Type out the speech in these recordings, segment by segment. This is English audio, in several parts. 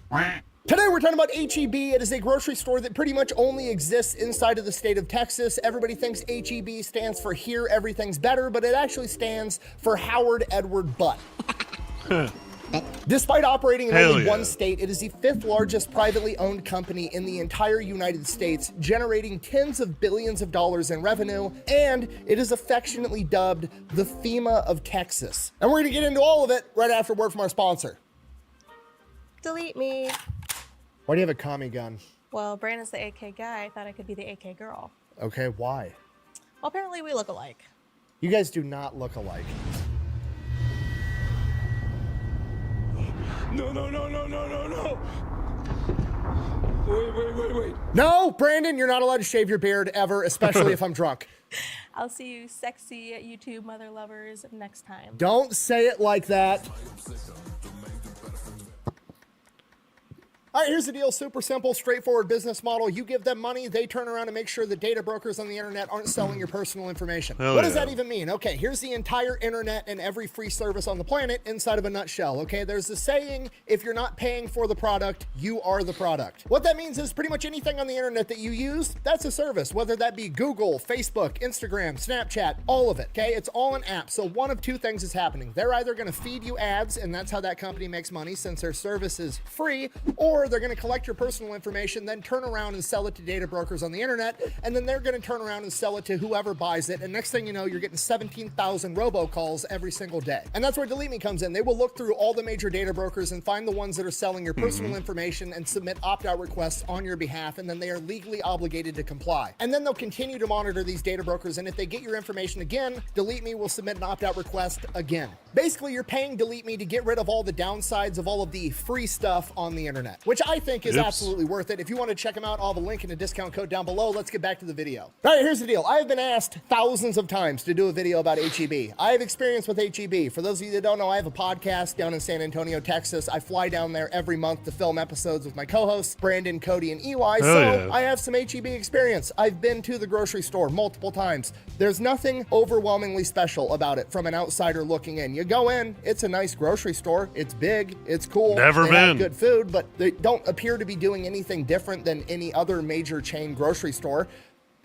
Today we're talking about H-E-B. It is a grocery store that pretty much only exists inside of the state of Texas. Everybody thinks H-E-B stands for Here Everything's Better, but it actually stands for Howard Edward Butt. Despite operating in only one state, it is the 5th largest privately owned company in the entire United States, generating tens of billions of dollars in revenue, and it is affectionately dubbed the FEMA of Texas. And we're gonna get into all of it right after word from our sponsor. Delete me. Why do you have a commie gun? Well, Brandon's the AK guy. I thought I could be the AK girl. Okay, why? Well, apparently we look alike. You guys do not look alike. No. Wait. No, Brandon, you're not allowed to shave your beard ever, especially if I'm drunk. I'll see you sexy YouTube mother lovers next time. Don't say it like that. All right, here's the deal. Super simple, straightforward business model. You give them money, they turn around and make sure the data brokers on the internet aren't selling your personal information. What does that even mean? Okay, here's the entire internet and every free service on the planet inside of a nutshell, okay? There's the saying, if you're not paying for the product, you are the product. What that means is pretty much anything on the internet that you use, that's a service, whether that be Google, Facebook, Instagram, Snapchat, all of it, okay? It's all an app. So one of two things is happening. They're either gonna feed you ads, and that's how that company makes money since their service is free, or they're going to collect your personal information, then turn around and sell it to data brokers on the internet, and then they're going to turn around and sell it to whoever buys it, and next thing you know, you're getting 17,000 robocalls every single day. And that's where Delete Me comes in. They will look through all the major data brokers and find the ones that are selling your personal information and submit opt-out requests on your behalf, and then they are legally obligated to comply. And then they'll continue to monitor these data brokers, and if they get your information again, Delete Me will submit an opt-out request again. Basically, you're paying Delete Me to get rid of all the downsides of all of the free stuff on the internet, which I think is absolutely worth it. If you want to check them out, I'll have a link and a discount code down below. Let's get back to the video. All right, here's the deal. I have been asked thousands of times to do a video about H-E-B. I have experience with H-E-B. For those of you that don't know, I have a podcast down in San Antonio, Texas. I fly down there every month to film episodes with my co-hosts, Brandon, Cody, and EY. I have some H-E-B experience. I've been to the grocery store multiple times. There's nothing overwhelmingly special about it from an outsider looking in. You go in, it's a nice grocery store. It's big, it's cool. Never they been. have good food, but they don't appear to be doing anything different than any other major chain grocery store.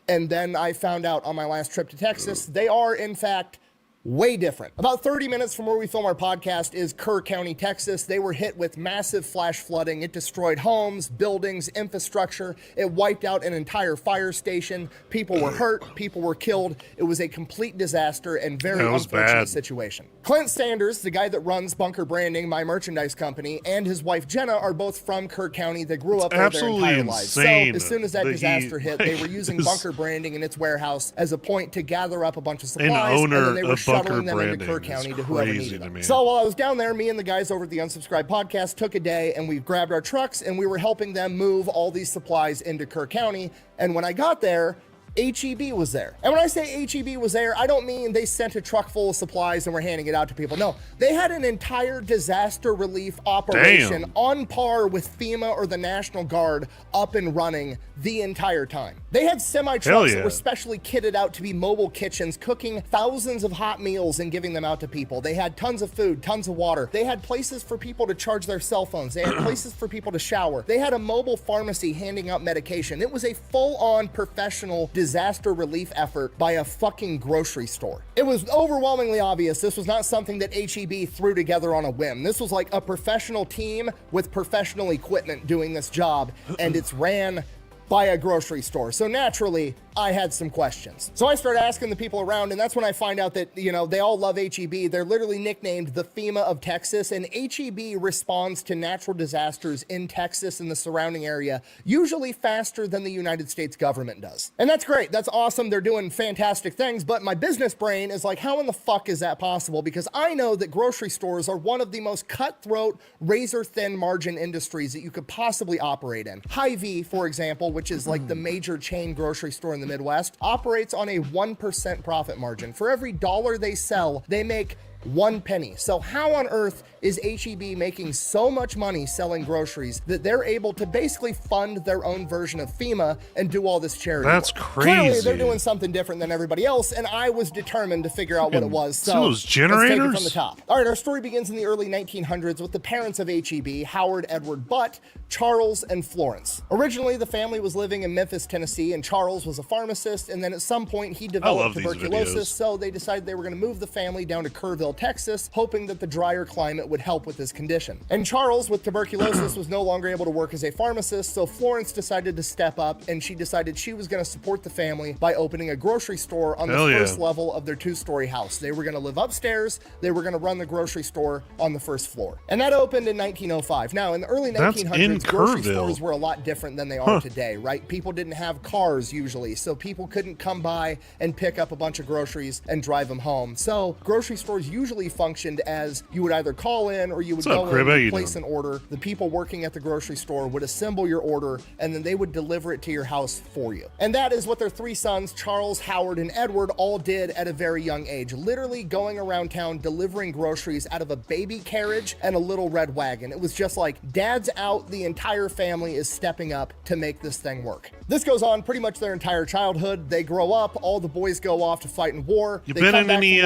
And then I found out on my last trip to Texas, they are in fact way different. About 30 minutes from where we film our podcast is Kerr County, Texas. They were hit with massive flash flooding. It destroyed homes, buildings, infrastructure. It wiped out an entire fire station. People were hurt. People were killed. It was a complete disaster and very unfortunate situation. Clint Sanders, the guy that runs Bunker Branding, my merchandise company, and his wife Jenna are both from Kerr County. They grew up there their entire lives. So as soon as that disaster hit, they were using Bunker Branding in its warehouse as a point to gather up a bunch of supplies, and then they were shuttling them into Kerr County to whoever needed them. So while I was down there, me and the guys over at the Unsubscribed podcast took a day and we grabbed our trucks and we were helping them move all these supplies into Kerr County. And when I got there, H-E-B was there. And when I say H-E-B was there, I don't mean they sent a truck full of supplies and were handing it out to people. No, they had an entire disaster relief operation on par with FEMA or the National Guard up and running the entire time. They had semi-trucks that were specially kitted out to be mobile kitchens, cooking thousands of hot meals and giving them out to people. They had tons of food, tons of water. They had places for people to charge their cell phones. They had places for people to shower. They had a mobile pharmacy handing out medication. It was a full-on professional disaster relief effort by a fucking grocery store. It was overwhelmingly obvious this was not something that H-E-B threw together on a whim. This was like a professional team with professional equipment doing this job, and it's ran by a grocery store. So naturally, I had some questions. So I started asking the people around, and that's when I find out that, you know, they all love H-E-B. They're literally nicknamed the FEMA of Texas, and H-E-B responds to natural disasters in Texas and the surrounding area, usually faster than the United States government does. And that's great. That's awesome. They're doing fantastic things, but my business brain is like, how in the fuck is that possible? Because I know that grocery stores are one of the most cutthroat, razor-thin margin industries that you could possibly operate in. Hy-Vee, for example, which is like the major chain grocery store in the Midwest, operates on a 1% profit margin. For every dollar they sell, they make 1 penny. So how on earth is H-E-B making so much money selling groceries that they're able to basically fund their own version of FEMA and do all this charity That's work? crazy. Clearly, they're doing something different than everybody else, and I was determined to figure out what it was. So those let's take generators? it from the top. All right, our story begins in the early 1900s with the parents of H-E-B, Howard Edward Butt, Charles, and Florence. Originally, the family was living in Memphis, Tennessee, and Charles was a pharmacist, and then at some point he developed these tuberculosis, videos. so they decided they were going to move the family down to Kerrville, Texas, hoping that the drier climate would help with his condition. And Charles, with tuberculosis, was no longer able to work as a pharmacist, so Florence decided to step up, and she decided she was going to support the family by opening a grocery store on the first level of their 2-story house. They were going to live upstairs, they were going to run the grocery store on the first floor. And that opened in 1905. Now, in the early 1900s, grocery stores were a lot different than they are today, right? People didn't have cars usually, so people couldn't come by and pick up a bunch of groceries and drive them home. So grocery stores usually functioned as you would either call in or you would go in and place an order. The people working at the grocery store would assemble your order, and then they would deliver it to your house for you. And that is what their 3 sons, Charles, Howard, and Edward, all did at a very young age, literally going around town delivering groceries out of a baby carriage and a little red wagon. It was just like, dad's out, the entire family is stepping up to make this thing work. This goes on pretty much their entire childhood. They grow up, all the boys go off to fight in war. You been in any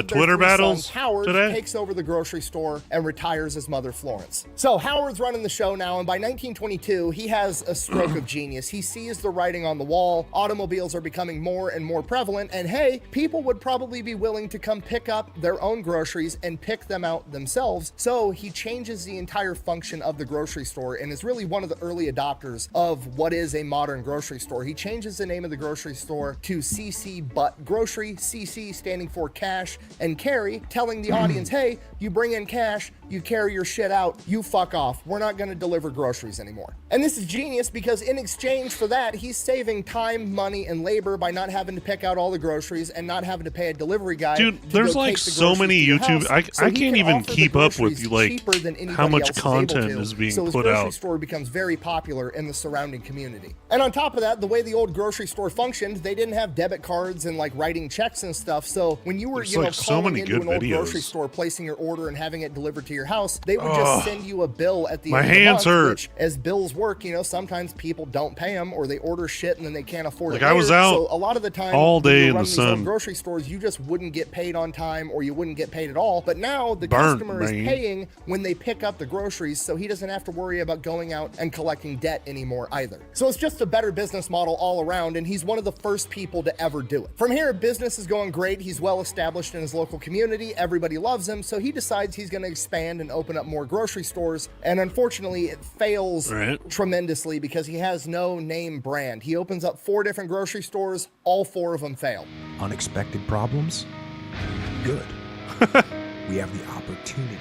Twitter battles Howard today? Takes over the grocery store and retires his mother Florence. So Howard's running the show now, and by 1922 he has a stroke of genius. He sees the writing on the wall. Automobiles are becoming more and more prevalent, and hey, people would probably be willing to come pick up their own groceries and pick them out themselves. So he changes the entire function of the grocery store and is really one of the early adopters of what is a modern grocery store. He changes the name of the grocery store to CC Butt Grocery, CC standing for cash and carry, telling the audience, hey, you bring in cash, you carry your shit out, you fuck off. We're not going to deliver groceries anymore. And this is genius because in exchange for that, he's saving time, money, and labor by not having to pick out all the groceries and not having to pay a delivery guy. Dude, there's like so many YouTube. I can't even keep up with like how much content is being put out. So his grocery store becomes very popular in the surrounding community. And on top of that, the way the old grocery store functioned, they didn't have debit cards and like writing checks and stuff. So when you were, calling into an old grocery store, placing your order and having it delivered to your house, they would just send you a bill at the end of the month, which, as bills work, sometimes people don't pay them or they order shit and then they can't afford it. I was out so a lot of the time all day in the sun. Grocery stores, you just wouldn't get paid on time or you wouldn't get paid at all. But now the customer is paying when they pick up the groceries, so he doesn't have to worry about going out and collecting debt anymore either. So it's just a better business model all around, and he's one of the first people to ever do it. From here, business is going great. He's well established in his local community. Everybody loves him, so he decides he's going to expand and open up more grocery stores. And unfortunately, it fails tremendously because he has no name brand. He opens up 4 different grocery stores. All 4 of them fail. Unexpected problems? Good. We have the opportunity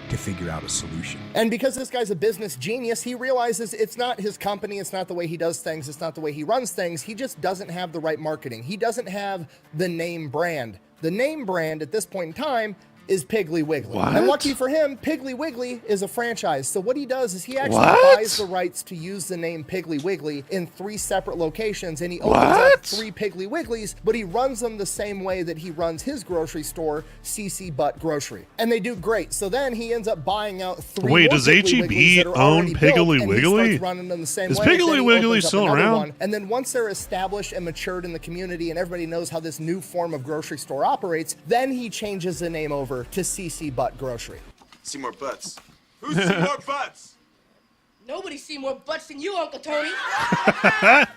to figure out a solution. And because this guy's a business genius, he realizes it's not his company, it's not the way he does things, it's not the way he runs things. He just doesn't have the right marketing. He doesn't have the name brand. The name brand at this point in time is Piggly Wiggly. What? And lucky for him, Piggly Wiggly is a franchise. So what he does is he actually buys the rights to use the name Piggly Wiggly in 3 separate locations, and he opens up 3 Piggly Wigglies, but he runs them the same way that he runs his grocery store, CC Butt Grocery. And they do great. So then he ends up buying out 3 Wait, more does Piggly HEB Wigglies that are own already Piggly built, Wiggly? And he starts running them the same Is way. Piggly Wiggly still around? One. And then once they're established and matured in the community and everybody knows how this new form of grocery store operates, then he changes the name over to CC Butt Grocery. See more butts. Who's see more butts? Nobody see more butts than you, Uncle Tony.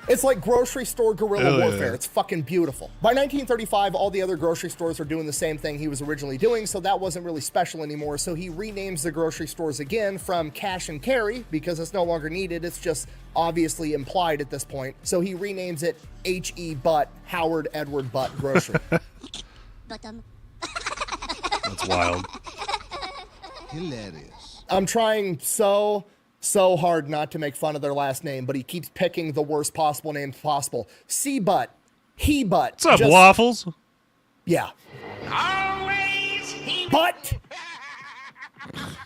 It's like grocery store guerrilla warfare. It's fucking beautiful. By 1935, all the other grocery stores are doing the same thing he was originally doing, so that wasn't really special anymore. So he renames the grocery stores again from Cash and Carry because it's no longer needed. It's just obviously implied at this point. So he renames it H.E. Butt, Howard Edward Butt Grocery. That's wild. Hilarious. I'm trying so hard not to make fun of their last name, but he keeps picking the worst possible names possible. C-Butt, He-Butt. What's up, Waffles? Yeah. Always he Butt.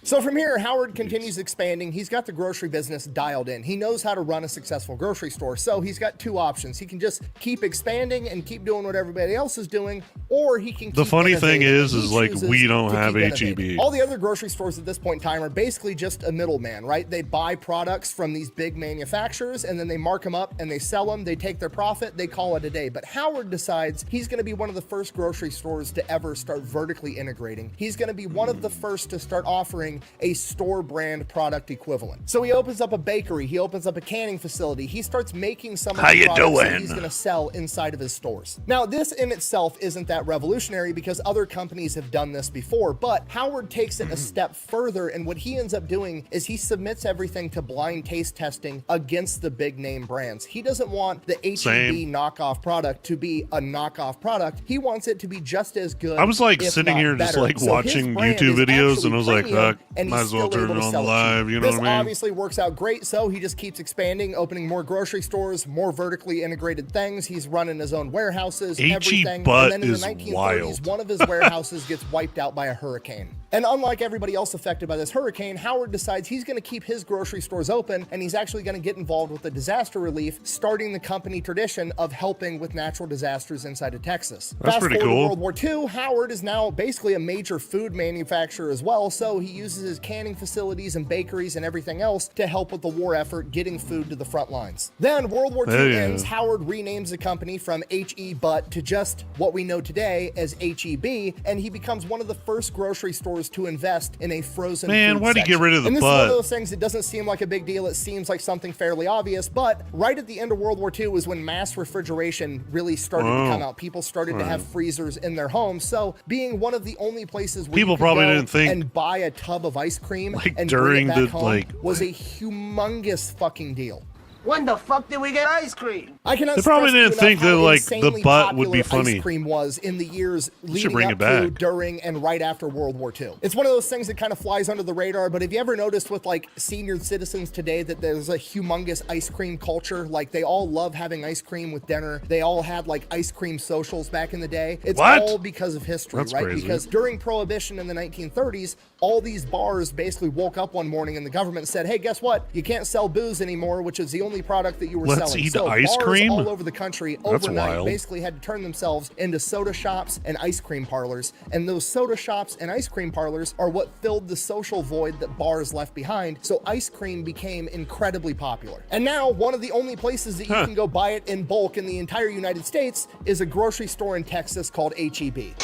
So from here, Howard continues expanding. He's got the grocery business dialed in. He knows how to run a successful grocery store. So he's got two options. He can just keep expanding and keep doing what everybody else is doing, or he can keep The funny thing innovating. is like we don't have HEB. All the other grocery stores at this point in time are basically just a middleman, right? They buy products from these big manufacturers and then they mark them up and they sell them. They take their profit, they call it a day. But Howard decides he's going to be one of the first grocery stores to ever start vertically integrating. He's going to be one of the first to start offering a store brand product equivalent. So he opens up a bakery, he opens up a canning facility, he starts making some of the products that he's going to sell inside of his stores. Now, this in itself isn't that revolutionary because other companies have done this before, but Howard takes it a step further, and what he ends up doing is he submits everything to blind taste testing against the big name brands. He doesn't want the HEB knockoff product to be a knockoff product. He wants it to be just as good. I was like if sitting not here just better. like So watching his brand YouTube is videos and I actually was like, premium, and might he's as well still turn able it to on sell it live, cheap. you know This what I mean? obviously works out great, so he just keeps expanding, opening more grocery stores, more vertically integrated things. He's running his own warehouses, everything. Butt And then in is the 1930s, wild. one of his warehouses gets wiped out by a hurricane. And unlike everybody else affected by this hurricane, Howard decides he's going to keep his grocery stores open, and he's actually going to get involved with the disaster relief, starting the company tradition of helping with natural disasters inside of Texas. That's Fast pretty forward cool. to World War II, Howard is now basically a major food manufacturer as well, so he uses his canning facilities and bakeries and everything else to help with the war effort getting food to the front lines. Then World War II ends, Howard renames the company from H.E. Butt to just what we know today as H.E.B., and he becomes one of the first grocery stores to invest in a frozen Man, food why'd he section. get rid of the And this is one butt? of those things that doesn't seem like a big deal. It seems like something fairly obvious, but right at the end of World War II was when mass refrigeration really started to come out. People started to have freezers in their homes, so being one of the only places where People you could probably go didn't think, and buy a tub of ice cream like, and during bring it back the, home like, was a humongous fucking deal. When the fuck did we get ice cream? I cannot They probably stress didn't to you think enough that, how like, the insanely butt would be popular funny. Ice cream was in the years leading bring up it back. to, during, and right after World War II. It's one of those things that kind of flies under the radar, but have you ever noticed with like senior citizens today that there's a humongous ice cream culture? Like they all love having ice cream with dinner. They all had like ice cream socials back in the day. It's all because of history, That's right? crazy. Because during Prohibition in the 1930s, all these bars basically woke up one morning and the government said, hey, guess what? You can't sell booze anymore, which is the only product that you were Let's selling. eat So ice bars cream? all over the country That's overnight wild. basically had to turn themselves into soda shops and ice cream parlors. And those soda shops and ice cream parlors are what filled the social void that bars left behind. So ice cream became incredibly popular. And now one of the only places that you can go buy it in bulk in the entire United States is a grocery store in Texas called H-E-B.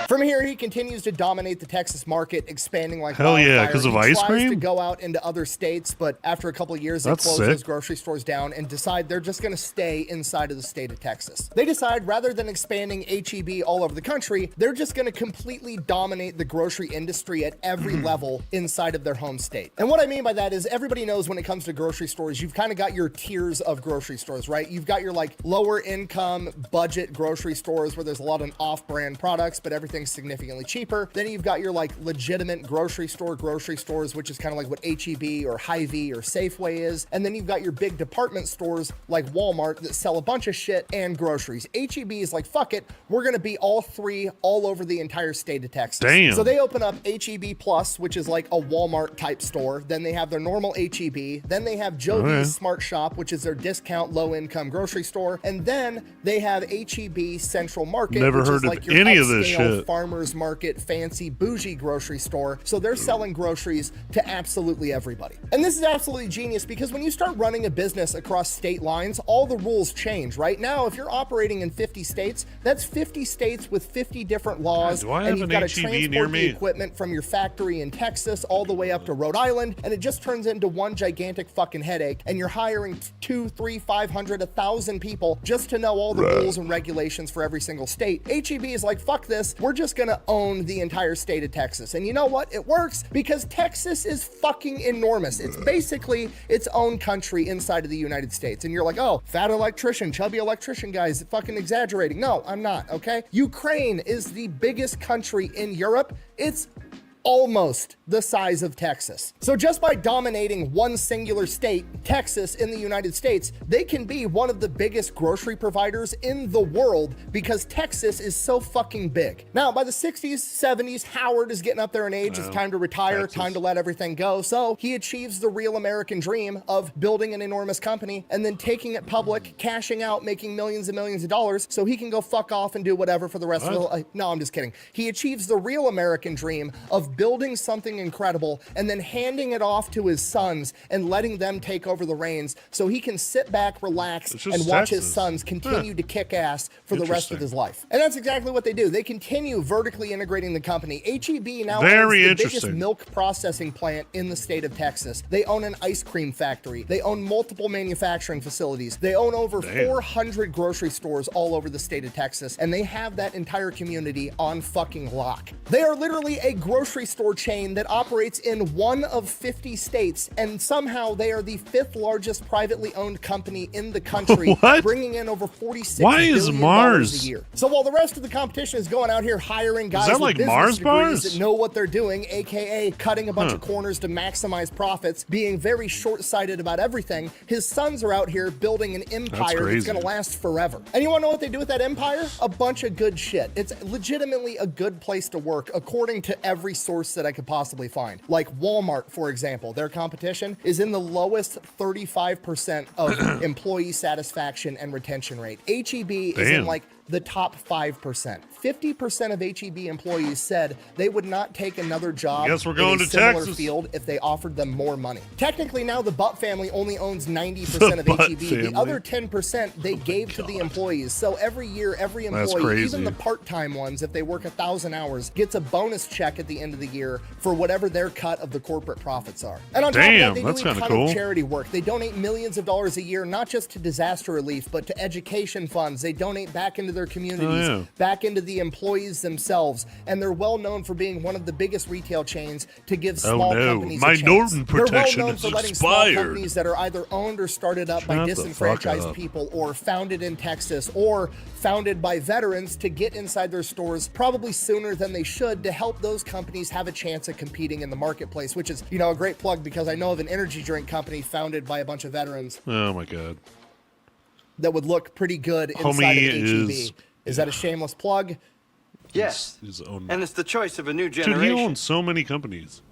From here, he continues to dominate the Texas market, expanding like Hell yeah, wildfire. 'cause of He ice tries cream? to go out into other states, but after a couple of years, they That's close sick. those grocery stores down and decide they're just going to stay inside of the state of Texas. They decide rather than expanding H-E-B all over the country, they're just going to completely dominate the grocery industry at every level inside of their home state. And what I mean by that is everybody knows when it comes to grocery stores, you've kind of got your tiers of grocery stores, right? You've got your like lower income budget grocery stores where there's a lot of off-brand products, but everything's significantly cheaper. Then you've got your like legitimate grocery stores, which is kind of like what H-E-B or Hy-Vee or Safeway is. And then you've got your big department stores like Walmart that sell a bunch of shit and groceries. H-E-B is like, fuck it, we're going to be all three all over the entire state of Texas. Damn. So they open up H-E-B Plus, which is like a Walmart type store. Then they have their normal H-E-B. Then they have Jovi's Smart Shop, which is their discount low income grocery store. And then they have H-E-B Central Market, Never which heard is of like your any of this upscale shit. farmer's market, fancy bougie grocery store. So they're selling groceries to absolutely everybody. And this is absolutely genius because when you start running a business across state lines, all the rules change. Right now, if you're operating in 50 states, that's 50 states with 50 different laws. Do I have And you've an got to H-E-B near transport the me? equipment from your factory in Texas all the way up to Rhode Island, and it just turns into one gigantic fucking headache. And you're hiring 2, 3, 500, 1,000 people just to know all the rules and regulations for every single state. H-E-B is like, fuck this. We're just gonna own the entire state of Texas. And you know what? It works because Texas is fucking enormous. It's basically its own country inside of the United States. And you're like, oh, fat electrician, chubby electrician guys fucking exaggerating. No, I'm not, okay? Ukraine is the biggest country in Europe. It's almost the size of Texas. So just by dominating one singular state, Texas in the United States, they can be one of the biggest grocery providers in the world because Texas is so fucking big. Now, by the 60s, 70s, Howard is getting up there in age. It's time to retire, time to let everything go. So he achieves the real American dream of building an enormous company and then taking it public, cashing out, making millions and millions of dollars so he can go fuck off and do whatever for the rest of his life. No, I'm just kidding. He achieves the real American dream of building something incredible and then handing it off to his sons and letting them take over the reins so he can sit back, relax, and watch his sons continue to kick ass for the rest of his life. And that's exactly what they do. They continue vertically integrating the company. HEB now owns the biggest milk processing plant in the state of Texas. They own an ice cream factory. They own multiple manufacturing facilities. They own over 400 grocery stores all over the state of Texas, and they have that entire community on fucking lock. They are literally a grocery store chain that operates in one of 50 states, and somehow they are the 5th largest privately owned company in the country, bringing in over $46 billion a year. So while the rest of the competition is going out here hiring guys with business degrees that know what they're doing, aka cutting a bunch of corners to maximize profits, being very short-sighted about everything, his sons are out here building an empire that's going to last forever. And you want to know what they do with that empire? A bunch of good shit. It's legitimately a good place to work, according to every source that I could possibly find. Like Walmart, for example, their competition is in the lowest 35% of employee satisfaction and retention rate. HEB is in like the top 5%. 50% of HEB employees said they would not take another job in a similar field if they offered them more money. Technically now the Butt family only owns 90% of HEB. The other 10% they gave to the employees. So every year, every employee, even the part-time ones, if they work 1,000 hours, gets a bonus check at the end of the year for whatever their cut of the corporate profits are. And on top of that, they do a ton of charity work. They donate millions of dollars a year, not just to disaster relief, but to education funds. They donate back into their communities, back into the employees themselves, and they're well known for being one of the biggest retail chains to give small companies a chance. They're well known for letting small companies that are either owned or started up by disenfranchised people or founded in Texas or founded by veterans to get inside their stores probably sooner than they should to help those companies have a chance at competing in the marketplace, which is, you know, a great plug because I know of an energy drink company founded by a bunch of veterans. Oh my God. That would look pretty good inside of HEB. Is that a shameless plug? Yes. And it's the choice of a new generation. Dude, he owns so many companies.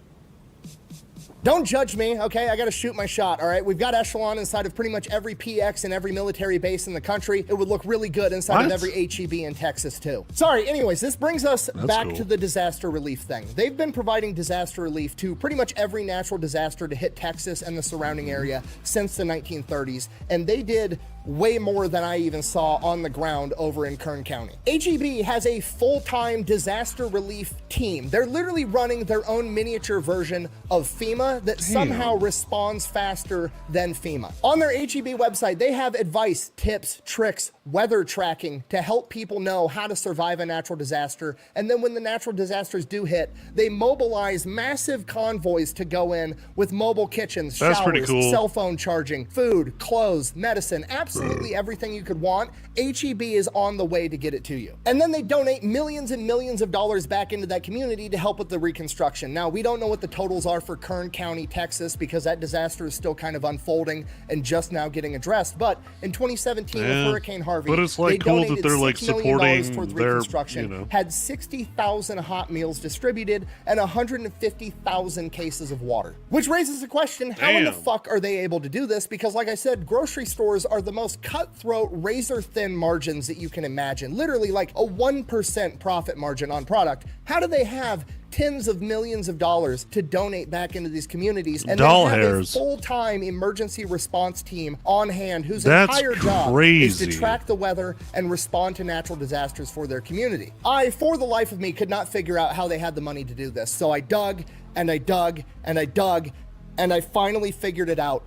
Don't judge me, okay? I gotta shoot my shot, all right? We've got Echelon inside of pretty much every PX and every military base in the country. It would look really good inside of every HEB in Texas, too. Sorry, anyways, this brings us back to the disaster relief thing. They've been providing disaster relief to pretty much every natural disaster to hit Texas and the surrounding area since the 1930s, and they did way more than I even saw on the ground over in Kern County. HEB has a full-time disaster relief team. They're literally running their own miniature version of FEMA that somehow responds faster than FEMA. On their HEB website, they have advice, tips, tricks, weather tracking to help people know how to survive a natural disaster. And then when the natural disasters do hit, they mobilize massive convoys to go in with mobile kitchens, showers, cell phone charging, food, clothes, medicine, absolutely everything you could want. HEB is on the way to get it to you. And then they donate millions and millions of dollars back into that community to help with the reconstruction. Now, we don't know what the totals are for Kern County, Texas, because that disaster is still kind of unfolding and just now getting addressed. But in 2017, with Hurricane Harvey, they donated $6 million towards reconstruction, had 60,000 hot meals distributed, and 150,000 cases of water. Which raises the question, how in the fuck are they able to do this? Because like I said, grocery stores are the most cutthroat, razor-thin margins that you can imagine. Literally like a 1% profit margin on product. How do they have tens of millions of dollars to donate back into these communities and then have a full-time emergency response team on hand whose entire job is to track the weather and respond to natural disasters for their community? I, for the life of me, could not figure out how they had the money to do this. So I dug and I dug and I dug and I finally figured it out.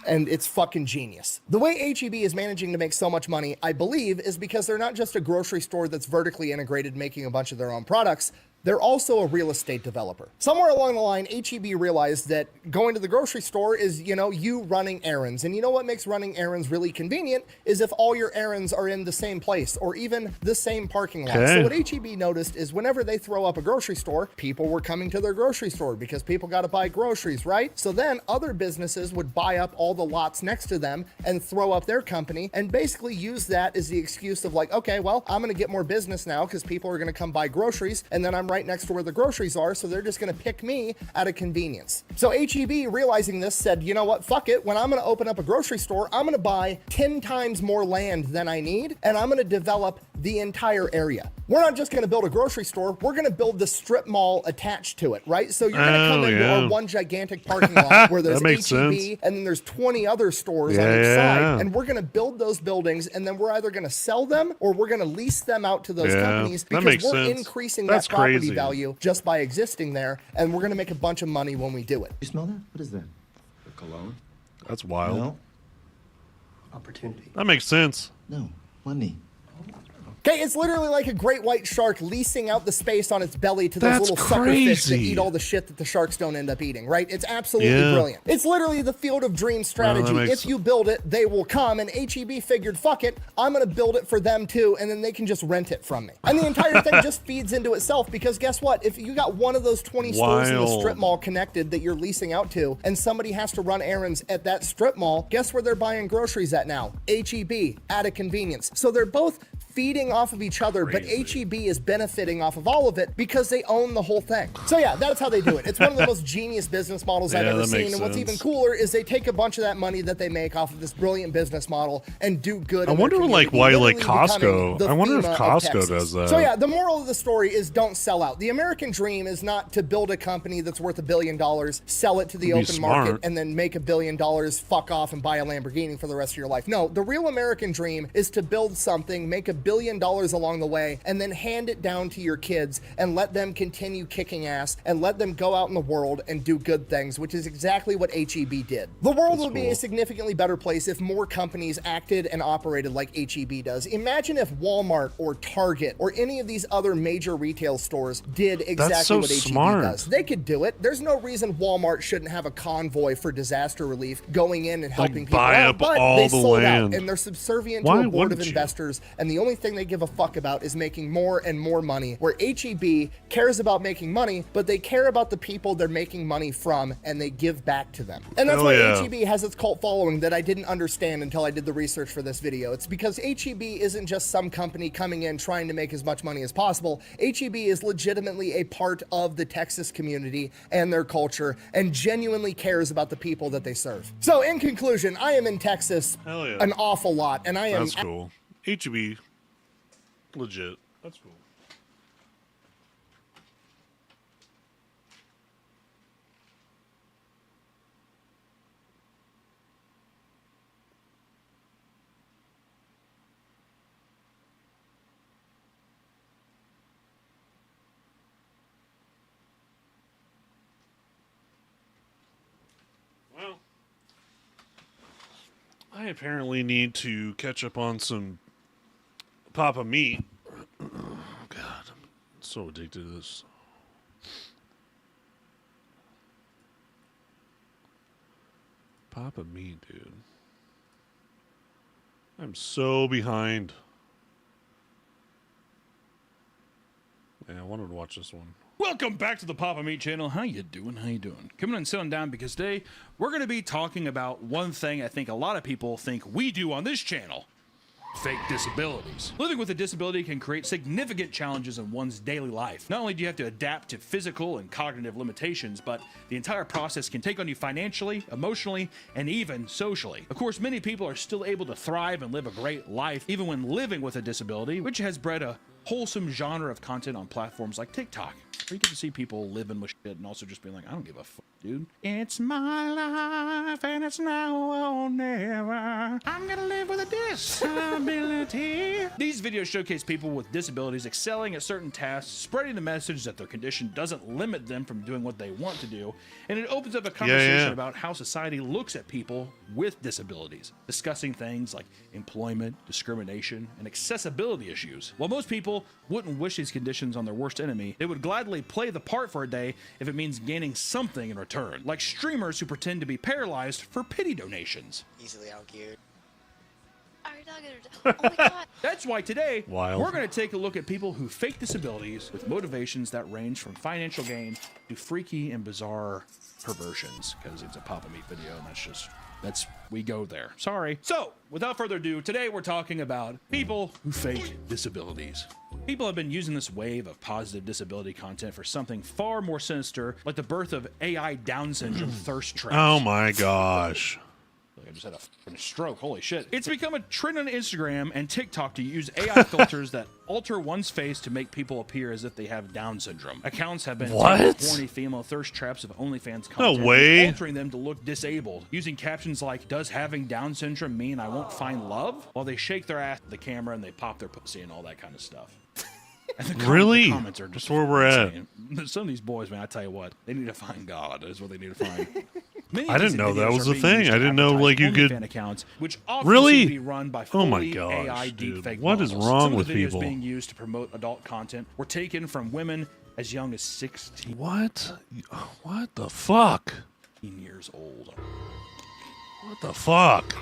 And it's fucking genius. The way HEB is managing to make so much money, I believe, is because they're not just a grocery store that's vertically integrated making a bunch of their own products. They're also a real estate developer. Somewhere along the line, HEB realized that going to the grocery store is, you running errands. And you know what makes running errands really convenient is if all your errands are in the same place or even the same parking lot. So what HEB noticed is whenever they throw up a grocery store, people were coming to their grocery store because people got to buy groceries, right? So then other businesses would buy up all the lots next to them and throw up their company and basically use that as the excuse of like, okay, well, I'm going to get more business now because people are going to come buy groceries and then I'm right next to where the groceries are, so they're just going to pick me out of convenience. So HEB, realizing this, said, you know what, fuck it. When I'm going to open up a grocery store, I'm going to buy 10 times more land than I need, and I'm going to develop the entire area. We're not just going to build a grocery store, we're going to build the strip mall attached to it, right? So you're going to come into our one gigantic parking lot where there's HEB, and then there's 20 other stores on each side, and we're going to build those buildings, and then we're either going to sell them or we're going to lease them out to those companies because we're increasing that property value just by existing there, and we're going to make a bunch of money when we do it. You smell that? What is that? The cologne? That's wild. No. Opportunity. That makes sense. No. Money. Okay, it's literally like a great white shark leasing out the space on its belly to those little sucker fish that eat all the shit that the sharks don't end up eating, right? It's absolutely brilliant. It's literally the field of dreams strategy. If you build it, they will come, and HEB figured, fuck it, I'm going to build it for them too, and then they can just rent it from me. And the entire thing just feeds into itself because guess what? If you got one of those 20 stores in the strip mall connected that you're leasing out to, and somebody has to run errands at that strip mall, guess where they're buying groceries at now? HEB, at a convenience. So they're both feeding off of each other, but HEB is benefiting off of all of it because they own the whole thing. So yeah, that's how they do it. It's one of the most genius business models I've ever seen. And what's even cooler is they take a bunch of that money that they make off of this brilliant business model and do good. I wonder why Costco. I wonder if Costco does that. So yeah, the moral of the story is don't sell out. The American dream is not to build a company that's worth $1 billion, sell it to the open market, and then make $1 billion, fuck off and buy a Lamborghini for the rest of your life. No, the real American dream is to build something, make $1 billion along the way, and then hand it down to your kids and let them continue kicking ass and let them go out in the world and do good things, which is exactly what HEB did. The world would be a significantly better place if more companies acted and operated like HEB does. Imagine if Walmart or Target or any of these other major retail stores did exactly what HEB does. They could do it. There's no reason Walmart shouldn't have a convoy for disaster relief going in and helping people out, but they sold out and they're subservient to a board of investors, and the only thing they give a fuck about is making more and more money, where HEB cares about making money, but they care about the people they're making money from and they give back to them. And that's why HEB has its cult following that I didn't understand until I did the research for this video. It's because HEB isn't just some company coming in trying to make as much money as possible. HEB is legitimately a part of the Texas community and their culture and genuinely cares about the people that they serve. So in conclusion, I am in Texas an awful lot, and I am— That's cool. HEB, legit. That's cool. Well, I apparently need to catch up on some Papa meat. Oh, God, I'm so addicted to this. Papa meat, dude. I'm so behind. Yeah, I wanted to watch this one. Welcome back to the Papa Meat channel. How you doing? How you doing? Coming and sitting down because today we're going to be talking about one thing I think a lot of people think we do on this channel. Fake disabilities. Living with a disability can create significant challenges in one's daily life. Not only do you have to adapt to physical and cognitive limitations, but the entire process can take on you financially, emotionally, and even socially. Of course, many people are still able to thrive and live a great life even when living with a disability, which has bred a wholesome genre of content on platforms like TikTok, where you get to see people living with shit and also just being like, I don't give a fuck, dude. It's my life and it's now or never. I'm gonna live with a disability. These videos showcase people with disabilities excelling at certain tasks, spreading the message that their condition doesn't limit them from doing what they want to do, and it opens up a conversation about how society looks at people with disabilities, discussing things like employment, discrimination, and accessibility issues. While most people people wouldn't wish these conditions on their worst enemy. They would gladly play the part for a day if it means gaining something in return, like streamers who pretend to be paralyzed for pity donations. Easily outgeared. Oh my god. That's why today Wild. we're going to take a look at people who fake disabilities with motivations that range from financial gain to freaky and bizarre perversions, because it's a Papa Meat video and we go there. Sorry. So, without further ado, today we're talking about people who fake disabilities. People have been using this wave of positive disability content for something far more sinister, like the birth of AI Down syndrome thirst traps. Oh my gosh. I just had a fucking stroke. Holy shit. It's become a trend on Instagram and TikTok to use AI filters that alter one's face to make people appear as if they have Down syndrome. Accounts have been taking horny female thirst traps of OnlyFans content, altering them to look disabled, using captions like, "Does having Down syndrome mean I won't find love?" while they shake their ass at the camera and they pop their pussy and all that kind of stuff. Really? The comments are just that's where we're insane. Some of these boys, man, I tell you what, they need to find God. Is what they need to find. I didn't know that was a thing. I didn't know like you could accounts, which really be run by fully oh my gosh, AI dude. deepfake What is models. wrong Some of with the videos people? being used to promote adult content were taken from women as young as 16. What the fuck? Years old. What the fuck?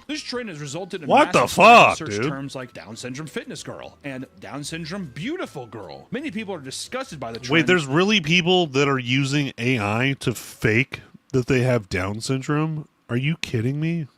This trend has resulted in what the massive spread in fuck, search dude? terms like Down syndrome fitness girl and Down syndrome beautiful girl. Many people are disgusted by the trend. Wait, there's really people that are using AI to fake that they have Down syndrome? Are you kidding me?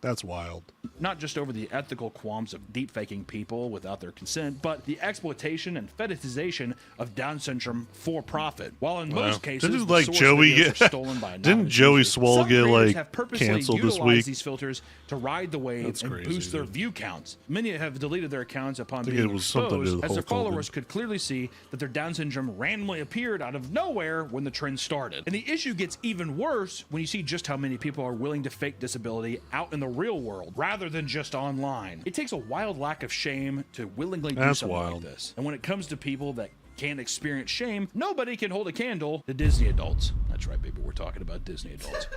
That's wild. Not just over the ethical qualms of deep faking people without their consent, but the exploitation and fetishization of Down syndrome for profit. While in most cases, didn't the like source Joey videos get are stolen by didn't Joey Swole get like have purposely canceled this utilized week? these filters to ride the wave That's and crazy, boost their dude. view counts. Many have deleted their accounts upon think being it was something to do exposed, with as their Hulk Hogan. followers could clearly see that their Down syndrome randomly appeared out of nowhere when the trend started. And the issue gets even worse when you see just how many people are willing to fake disability out in the real world rather than just online. It takes a wild lack of shame to willingly do That's something wild. like this. And when it comes to people that can't experience shame, nobody can hold a candle to Disney adults. That's right, baby, we're talking about Disney adults.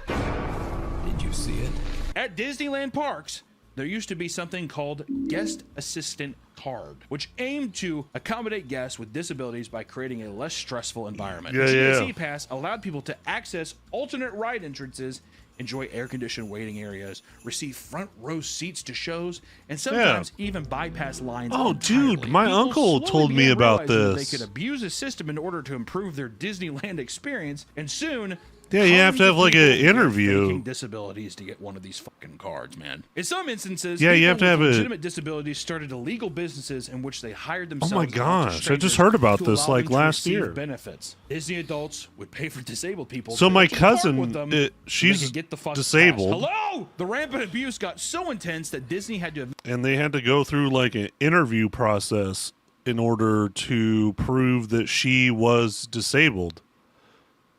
Did you see it? At Disneyland parks, there used to be something called Guest Assistant Card, which aimed to accommodate guests with disabilities by creating a less stressful environment. Yeah, GSE yeah. Pass allowed people to access alternate ride entrances, enjoy air-conditioned waiting areas, receive front row seats to shows, and sometimes even bypass lines. Oh, entirely. dude, my People uncle slowly told me began about realizing that this. They could abuse the system in order to improve their Disneyland experience, and soon. Yeah, you have to have like an interview. Faking disabilities to get one of these fucking cards, man. In some instances, Yeah, you people have to with have a- legitimate disabilities started illegal businesses in which they hired themselves. Oh my out to gosh, I strangers just heard about to this, allow like, them to last receive year. Benefits. Disney adults would pay for disabled people. So to my go to the park cousin, with them so they she's could get the fuck disabled. passed. Hello, the rampant abuse got so intense that Disney had to. And they had to go through like an interview process in order to prove that she was disabled.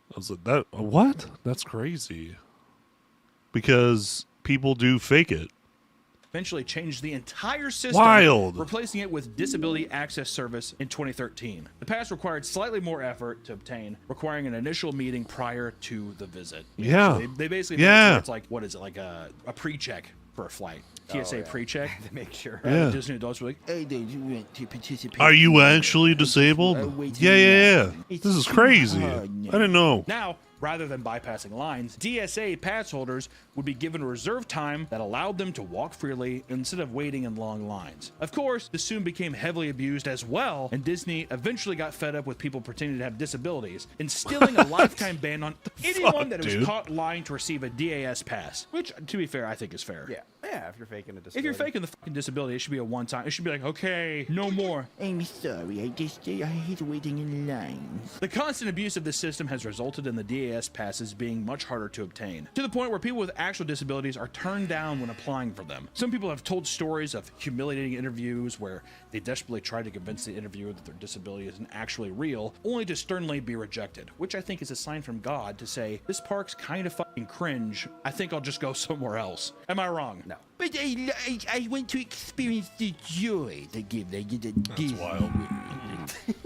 I was like, that what? That's crazy. Because people do fake it. Eventually changed the entire system, Wild. replacing it with Disability Access Service in 2013. The pass required slightly more effort to obtain, requiring an initial meeting prior to the visit. Yeah. So they basically made it Yeah. so it's like, what is it, like a pre-check for a flight. TSA pre-check. To make sure. Yeah. Disney adults were like, hey, did you want to participate? Are you actually disabled? Yeah. This is crazy. I didn't know. Now, rather than bypassing lines, DSA pass holders would be given a reserved time that allowed them to walk freely instead of waiting in long lines. Of course, this soon became heavily abused as well, and Disney eventually got fed up with people pretending to have disabilities, instilling a lifetime ban on anyone that was dude? caught lying to receive a DAS pass, which, to be fair, I think is fair. Yeah, if you're faking a disability. If you're faking the fucking disability, it should be a one-time. It should be like, okay, no more. I'm sorry, I hate waiting in lines. The constant abuse of this system has resulted in the DAS passes being much harder to obtain, to the point where people with actual disabilities are turned down when applying for them. Some people have told stories of humiliating interviews where they desperately tried to convince the interviewer that their disability isn't actually real, only to sternly be rejected, which I think is a sign from God to say, this park's kind of fucking cringe. I think I'll just go somewhere else. Am I wrong? No. But I want to experience the joy they give. They get a Disney wild. World.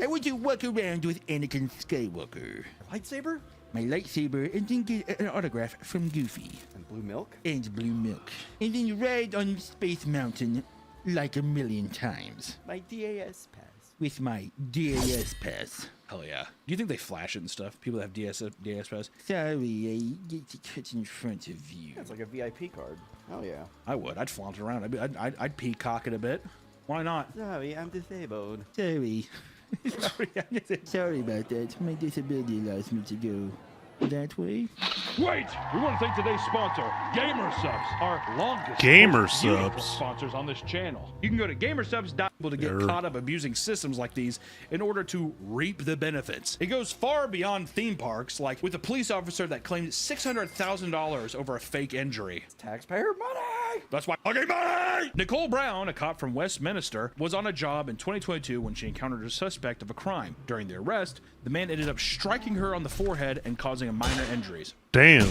I want to walk around with Anakin Skywalker, Lightsaber my lightsaber, and then get an autograph from Goofy and blue milk. and blue milk, and then ride on Space Mountain like a million times. My DAS pass. With my DAS pass. Hell yeah. Do you think they flash it and stuff? People that have DAS pass? Sorry, I get to cut in front of you. It's like a VIP card. Hell yeah. I would. I'd flaunt it around. I'd peacock it a bit. Why not? Sorry, I'm disabled. Sorry. Sorry about that. My disability allows me to go that way. Wait! We want to thank today's sponsor, GamerSubs, our longest GamerSubs sponsors on this channel. You can go to gamersubs.com to get caught up abusing systems like these in order to reap the benefits. It goes far beyond theme parks, like with a police officer that claimed $600,000 over a fake injury. Taxpayer money! That's why fucking money! Nicole Brown, a cop from Westminster, was on a job in 2022 when she encountered a suspect of a crime. During the arrest, the man ended up striking her on the forehead and causing minor injuries. Damn.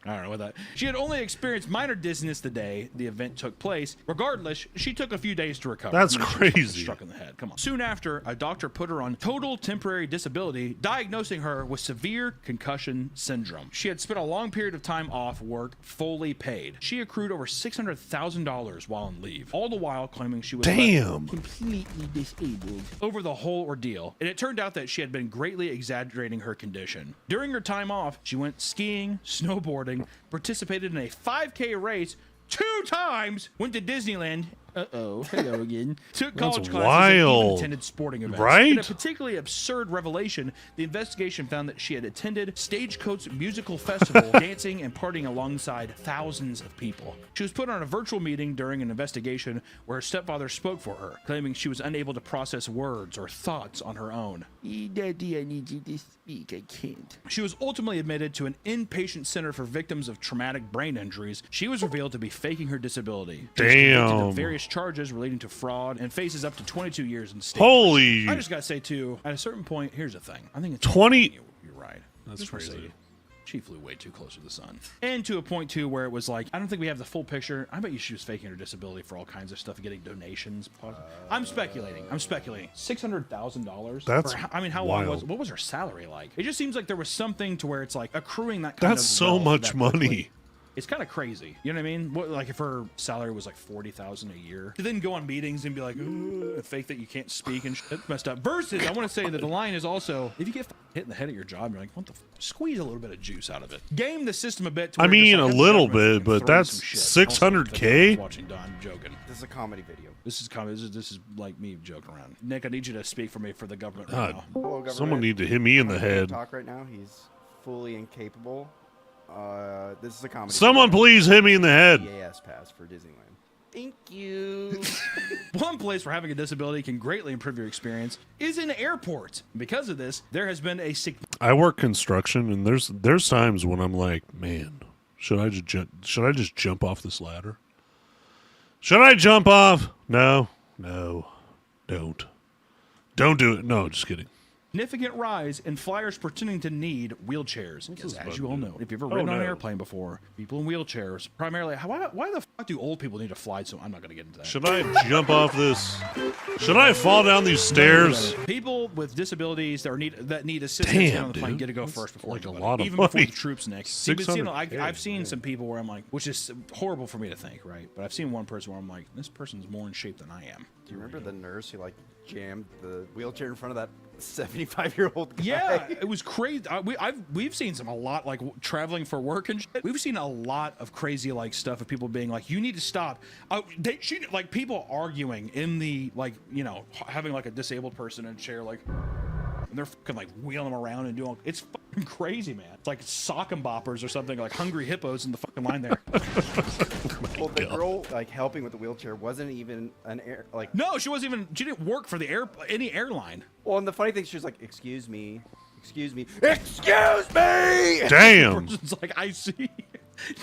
I don't know what that. She had only experienced minor dizziness the day the event took place. Regardless, she took a few days to recover. That's She was crazy. Struck in the head. Come on. Soon after, a doctor put her on total temporary disability, diagnosing her with severe concussion syndrome. She had spent a long period of time off work, fully paid. She accrued over $600,000 while on leave, all the while claiming she was Completely disabled. over the whole ordeal. And it turned out that she had been greatly exaggerating her condition. During her time off, she went skiing, snowboarding, participated in a 5K race 2 times, went to Disneyland. Hello again. Took That's college classes and wild. even attended sporting events. Right? In a particularly absurd revelation, the investigation found that she had attended Stagecoach Musical Festival, dancing and partying alongside thousands of people. She was put on a virtual meeting during an investigation where her stepfather spoke for her, claiming she was unable to process words or thoughts on her own. Daddy, I need you to speak. I can't. She was ultimately admitted to an inpatient center for victims of traumatic brain injuries. She was revealed to be faking her disability. She was convicted of various charges relating to fraud and faces up to 22 years in state. Holy. I just gotta say too, at a certain point, here's the thing. I think it's 20. You're right. That's Just wanna crazy. say, she flew way too close to the sun. And to a point too where it was like, I don't think we have the full picture. I bet you she was faking her disability for all kinds of stuff, getting donations. I'm speculating. $600,000. That's I mean, how wild. long was? What was her salary like? It just seems like there was something to where it's like accruing that kind of. That's so wealth much that quickly. money. It's kind of crazy. You know what I mean? What, like if her salary was like $40,000 a year, to then go on meetings and be like, "Ooh," and fake that you can't speak and shit. It's messed up. Versus, I want to say that the line is also, if you get hit in the head at your job, you're like, what the squeeze a little bit of juice out of it. Game the system a bit. To I where just, mean, like, a have the little government bit, but throwing that's some shit. 600K? Also, watching Don, I'm joking. This is a comedy video. This is comedy. This is like me joking around. Nick, I need you to speak for me for the government God, right now. Hello, government. someone need to hit me in the head. Talk right now. He's fully incapable. This is a comedy. Someone video. please hit me in the head. DAS pass for Disneyland. Thank you. One place where having a disability can greatly improve your experience is in airports. Because of this, there has been a I work construction, and there's times when I'm like, man, should I just jump off this ladder? Should I jump off? No, don't do it. No, just kidding. significant rise in flyers pretending to need wheelchairs. Because as you all know, if you've ever ridden on an airplane before, people in wheelchairs, primarily, why the fuck do old people need to fly? So I'm not going to get into that. Should I jump off this? Should I fall down these stairs? People with disabilities that need assistance on the plane get to go first before like a anybody. lot of Even money. before the troops, Nick. $600K, I've seen some people where I'm like, which is horrible for me to think, right? But I've seen one person where I'm like, this person's more in shape than I am. Do you remember the nurse who like jammed the wheelchair in front of that 75-year-old guy? Yeah, it was crazy. We've seen a lot like traveling for work and shit. We've seen a lot of crazy like stuff of people being like, you need to stop. Like people arguing in the having like a disabled person in a chair like. And they're fucking like wheeling them around and doing. It's fucking crazy, man. It's like sock and boppers or something, like hungry hippos in the fucking line there. Well, the girl like helping with the wheelchair wasn't even an air like. No, she wasn't even. She didn't work for any airline. Well, and the funny thing, she was like, "Excuse me, excuse me, excuse me." Damn. The person's like, I see.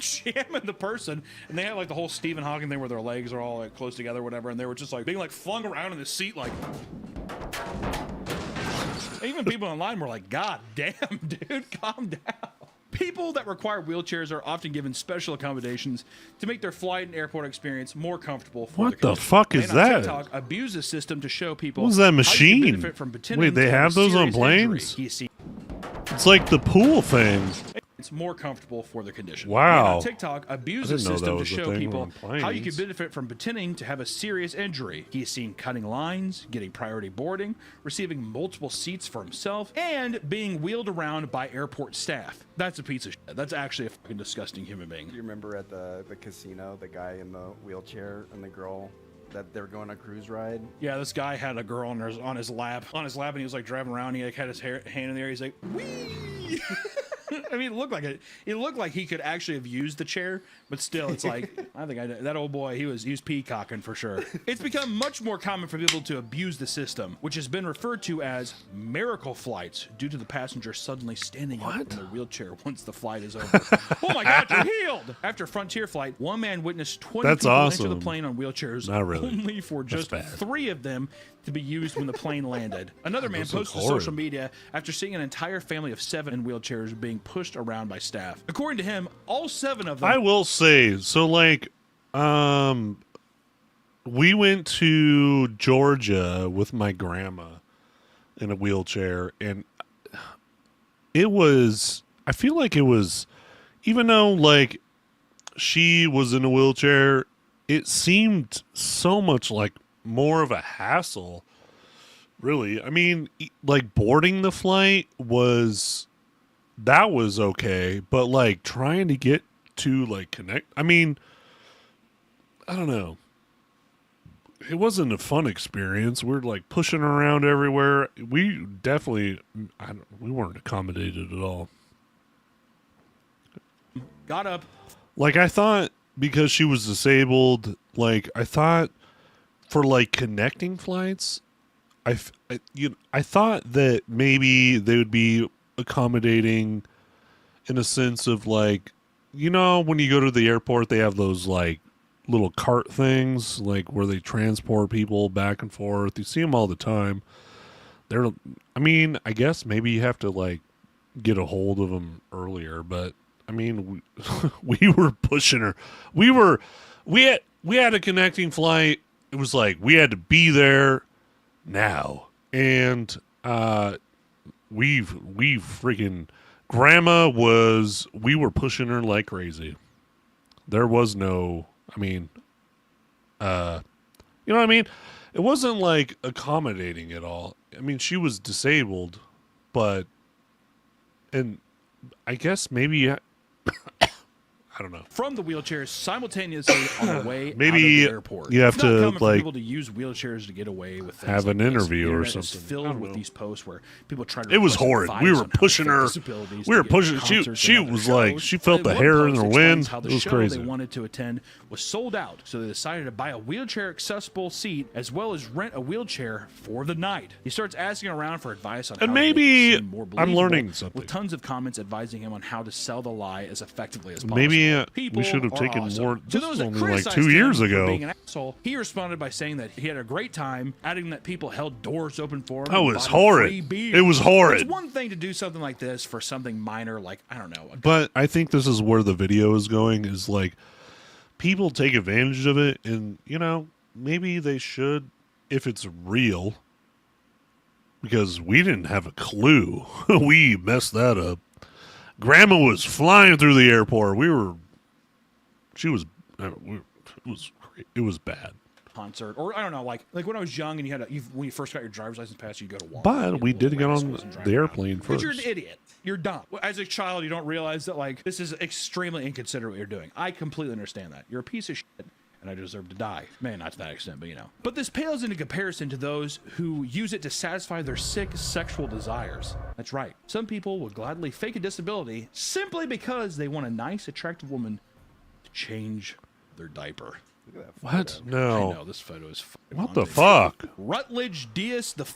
Jamming the person, and they had like the whole Stephen Hawking thing where their legs are all like close together, or whatever, and they were just like being like flung around in the seat, like. Even people in line were like, God damn, dude, calm down. People that require wheelchairs are often given special accommodations to make their flight and airport experience more comfortable for What the the fuck is and on that? TikTok, abuse the system to show people What was that how you can machine? benefit from pretending Wait, they to have a those on serious injury. planes? You see, It's like the pool thing. more comfortable for their condition. Wow. And on TikTok abused the system to show people how you could planes. benefit from pretending to have a serious injury. He's seen cutting lines, getting priority boarding, receiving multiple seats for himself, and being wheeled around by airport staff. That's a piece of shit. That's actually a fucking disgusting human being. Do you remember at the casino, the guy in the wheelchair and the girl that they were going on a cruise ride? Yeah, this guy had a girl on his lap, and he was like driving around. He like had his hand in there. He's like, wee. I mean, it looked like he could actually have used the chair, but still, it's like, I think that old boy, he was peacocking for sure. It's become much more common for people to abuse the system, which has been referred to as miracle flights due to the passenger suddenly standing up in their wheelchair once the flight is over. Oh my God, you're healed! After a Frontier flight, one man witnessed 20 people enter the plane on wheelchairs, Not really. only for just 3 of them to be used when the plane landed. Another man posted to social media after seeing an entire family of 7 in wheelchairs being pushed around by staff. According to him, all 7 of them... I will say, so like, we went to Georgia with my grandma in a wheelchair, and I feel like it was, even though like she was in a wheelchair, it seemed so much like more of a hassle, really. I mean, like boarding the flight was okay, but like trying to get to like connect, I mean, I don't know. It wasn't a fun experience. We're like pushing around everywhere. We definitely, we weren't accommodated at all. Got up. Like I thought, because she was disabled, like I thought for like connecting flights, I thought that maybe they would be accommodating in a sense of like, you know, when you go to the airport, they have those like little cart things, like where they transport people back and forth. You see them all the time. I mean, I guess maybe you have to like get a hold of them earlier, but I mean, we were pushing her. We had a connecting flight. It was like we had to be there now, and we freaking grandma was. We were pushing her like crazy. There was no. I mean, you know what I mean? It wasn't like accommodating at all. I mean, she was disabled, and I guess maybe. I don't know. From the wheelchairs simultaneously on the way maybe out of the airport. You have it's not to common for like people to use wheelchairs to get away with things have like an interview or something. something. Is filled with these posts where people try to. It was horrid. We were pushing her. We were pushing. She was like she felt the hair in her wind. It was crazy. They wanted to attend was sold out, so they decided to buy a wheelchair accessible seat as well as rent a wheelchair for the night. He starts asking around for advice on how to make it seem more I'm believable, learning something. with tons of comments advising him on how to sell the lie as effectively as possible. Maybe People we should have taken awesome. more. To This those was that only like criticized 2 years him for ago. being an asshole, he responded by saying that he had a great time, adding that people held doors open for him. Oh, and it was bought him horrid. free beer. It was horrid. It's one thing to do something like this for something minor, like, I don't know. But I think this is where the video is going, is like people take advantage of it, and you know, maybe they should, if it's real, because we didn't have a clue. We messed that up. Grandma was flying through the airport. It was bad. Concert, or I don't know, like when I was young and when you first got your driver's license pass, you go to Walmart. But we did get on the airplane because first. you're an idiot. You're dumb. As a child, you don't realize that like this is extremely inconsiderate what you're doing. I completely understand that. You're a piece of shit, and I deserve to die. Maybe not to that extent, but you know. But this pales into comparison to those who use it to satisfy their sick sexual desires. That's right. Some people will gladly fake a disability simply because they want a nice, attractive woman to change their diaper. Look at that What? photo. No. I know, this photo is fucking What the unbelievable. fuck? Rutledge Diaz IV,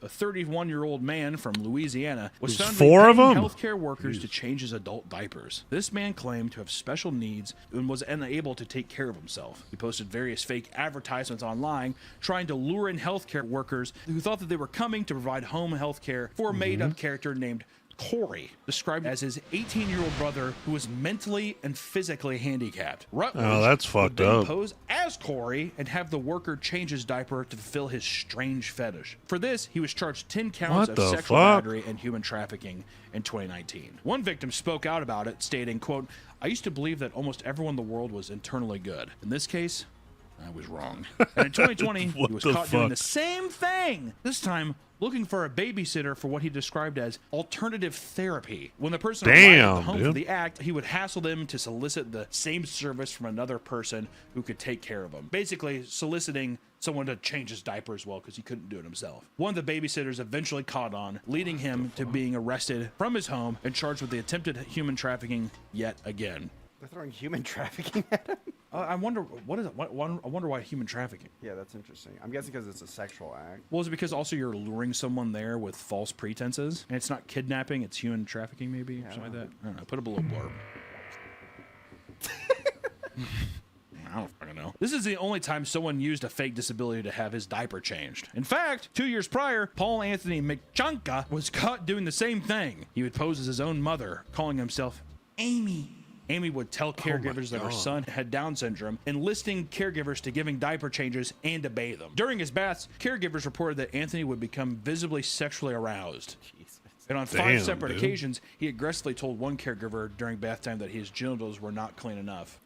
a 31-year-old man from Louisiana, was There's found 4 of to be paying them? healthcare workers to change his adult diapers. This man claimed to have special needs and was unable to take care of himself. He posted various fake advertisements online trying to lure in healthcare workers who thought that they were coming to provide home healthcare for a made-up character named Corey, described as his 18-year-old brother who was mentally and physically handicapped. Rutledge Oh, that's fucked would then up. pose as Corey and have the worker change his diaper to fulfill his strange fetish. For this, he was charged 10 counts What of the sexual fuck? battery and human trafficking in 2019. One victim spoke out about it, stating, quote, "I used to believe that almost everyone in the world was internally good. In this case, I was wrong." And in 2020, he What was the caught doing fuck? the same thing, this time looking for a babysitter for what he described as alternative therapy. When the person arrived at the Damn, home for dude. the act, he would hassle them to solicit the same service from another person who could take care of him. Basically, soliciting someone to change his diaper as well because he couldn't do it himself. One of the babysitters eventually caught on, leading him to being arrested from his home and charged with the attempted human trafficking yet again. They're throwing human trafficking at him? I wonder what is it? I wonder why human trafficking. Yeah, that's interesting. I'm guessing because it's a sexual act. Well, is it because also you're luring someone there with false pretenses, and it's not kidnapping, it's human trafficking, maybe, or something like that? I don't know. Put up a little blurb. I don't fucking know. This is the only time someone used a fake disability to have his diaper changed. In fact, 2 years prior, Paul Anthony McChunka was caught doing the same thing. He would pose as his own mother, calling himself Amy. Amy would tell caregivers that her son had Down syndrome, enlisting caregivers to giving diaper changes and to bathe them. During his baths, caregivers reported that Anthony would become visibly sexually aroused. Jesus. And on 5 separate occasions, he aggressively told one caregiver during bath time that his genitals were not clean enough.